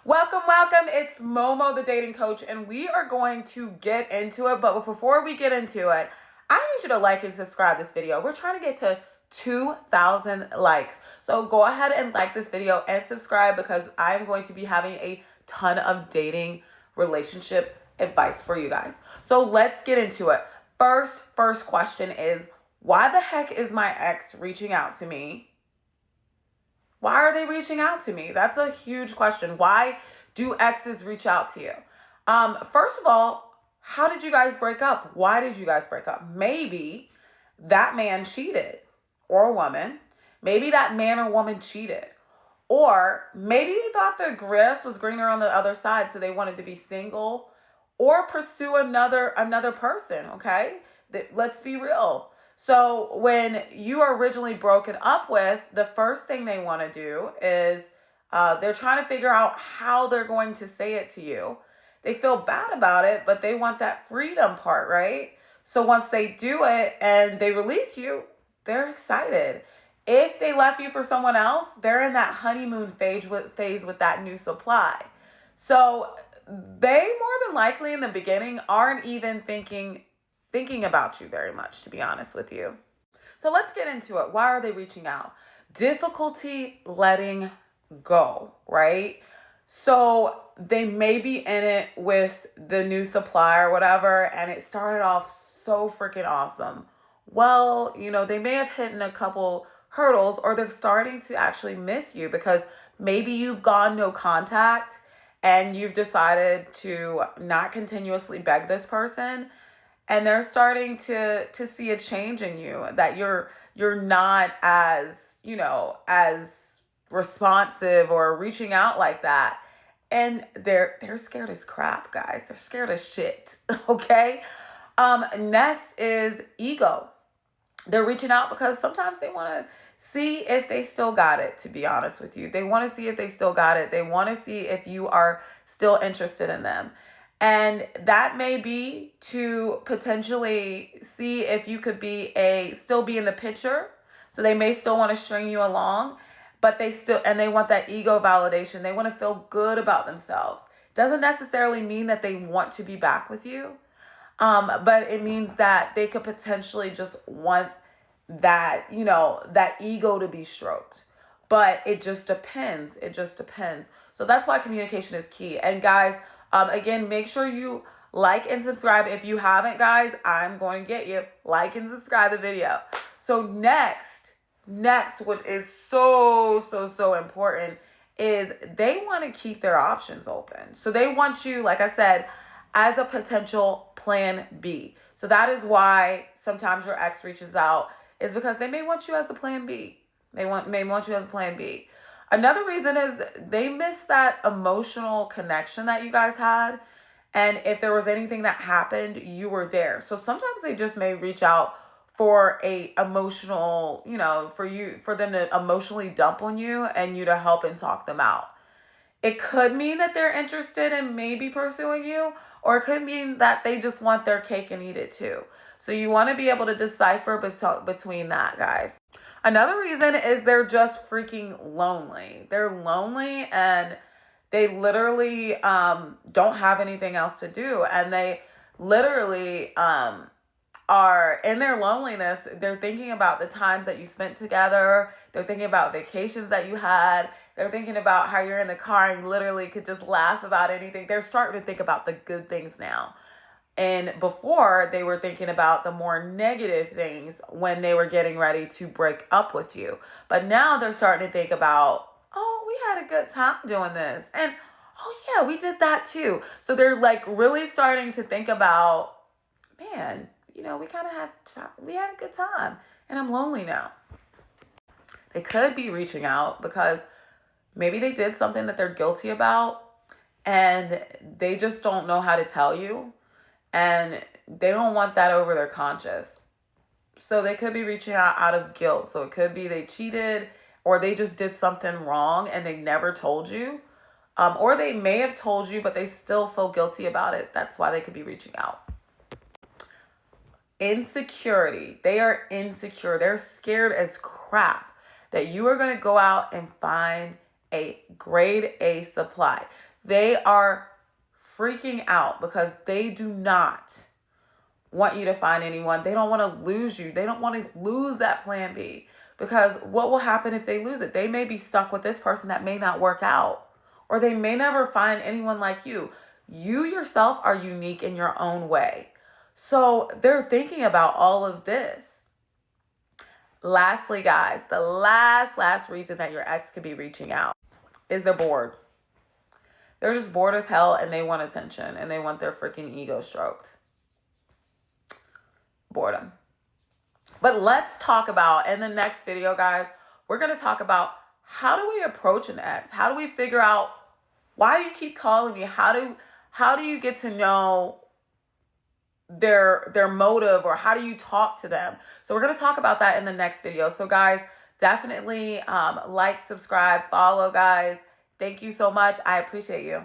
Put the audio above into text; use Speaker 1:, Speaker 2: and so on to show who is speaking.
Speaker 1: Welcome. It's Momo, the dating coach, and we are going to get into it. But before we get into it, I need you to like and subscribe this video. We're trying to get to 2,000 likes. So go ahead and like this video and subscribe because I'm going to be having a ton of dating relationship advice for you guys. So let's get into it. First question is, why the heck is my ex reaching out to me? Why are they reaching out to me? That's a huge question. Why do exes reach out to you? First of all, how did you guys break up? Why did you guys break up? Maybe that man cheated, or woman. Maybe that man or woman cheated. Or maybe they thought the grass was greener on the other side, so they wanted to be single or pursue another person, okay? Let's be real. So when you are originally broken up with, the first thing they want to do is they're trying to figure out how they're going to say it to you. They feel bad about it, but they want that freedom part, right? So once they do it and they release you, they're excited. If they left you for someone else, they're in that honeymoon phase with that new supply. So they more than likely in the beginning aren't even thinking about you very much, to be honest with you. So let's get into it. Why are they reaching out? Difficulty letting go, right? So they may be in it with the new supply or whatever, and it started off so freaking awesome. Well, they may have hit a couple hurdles, or they're starting to actually miss you because maybe you've gone no contact and you've decided to not continuously beg this person. And they're starting to see a change in you, that you're not as, as responsive or reaching out like that. And they're scared as crap, guys. They're scared as shit. Okay? Next is ego. They're reaching out because sometimes they want to see if they still got it, to be honest with you. They want to see if they still got it. They want to see if you are still interested in them. And that may be to potentially see if you could still be in the picture. So they may still want to string you along, but they want that ego validation. They want to feel good about themselves. Doesn't necessarily mean that they want to be back with you. But it means that they could potentially just want that, that ego to be stroked. But it just depends. So that's why communication is key. And guys, again, make sure you like and subscribe. If you haven't, guys, I'm going to get you. Like and subscribe the video. So next, what is so important is they want to keep their options open. So they want you, like I said, as a potential plan B. So that is why sometimes your ex reaches out, is because they may want you as a plan B. May want you as a plan B. Another reason is they miss that emotional connection that you guys had. And if there was anything that happened, you were there. So sometimes they just may reach out for a emotional, for them to emotionally dump on you and you to help and talk them out. It could mean that they're interested in maybe pursuing you, or it could mean that they just want their cake and eat it too. So you want to be able to decipher between that, guys. Another reason is they're just freaking lonely. They're lonely and they literally don't have anything else to do. And they literally are in their loneliness. They're thinking about the times that you spent together. They're thinking about vacations that you had. They're thinking about how you're in the car and literally could just laugh about anything. They're starting to think about the good things now. And before, they were thinking about the more negative things when they were getting ready to break up with you. But now they're starting to think about, oh, we had a good time doing this. And, oh, yeah, we did that too. So they're like really starting to think about, man, we had a good time. And I'm lonely now. They could be reaching out because maybe they did something that they're guilty about and they just don't know how to tell you. And they don't want that over their conscience. So they could be reaching out of guilt. So it could be they cheated or they just did something wrong and they never told you. Or they may have told you, but they still feel guilty about it. That's why they could be reaching out. Insecurity. They are insecure. They're scared as crap that you are going to go out and find a grade A supply. They are freaking out because they do not want you to find anyone. They don't want to lose you. They don't want to lose that plan B, because what will happen if they lose it? They may be stuck with this person that may not work out, or they may never find anyone like you. You yourself are unique in your own way. So they're thinking about all of this. Lastly, guys, the last reason that your ex could be reaching out is they're bored. They're just bored as hell and they want attention and they want their freaking ego stroked. Boredom. But let's talk about, in the next video, guys, we're going to talk about how do we approach an ex? How do we figure out why you keep calling me? How do you get to know their motive, or how do you talk to them? So we're going to talk about that in the next video. So guys, definitely like, subscribe, follow, guys. Thank you so much. I appreciate you.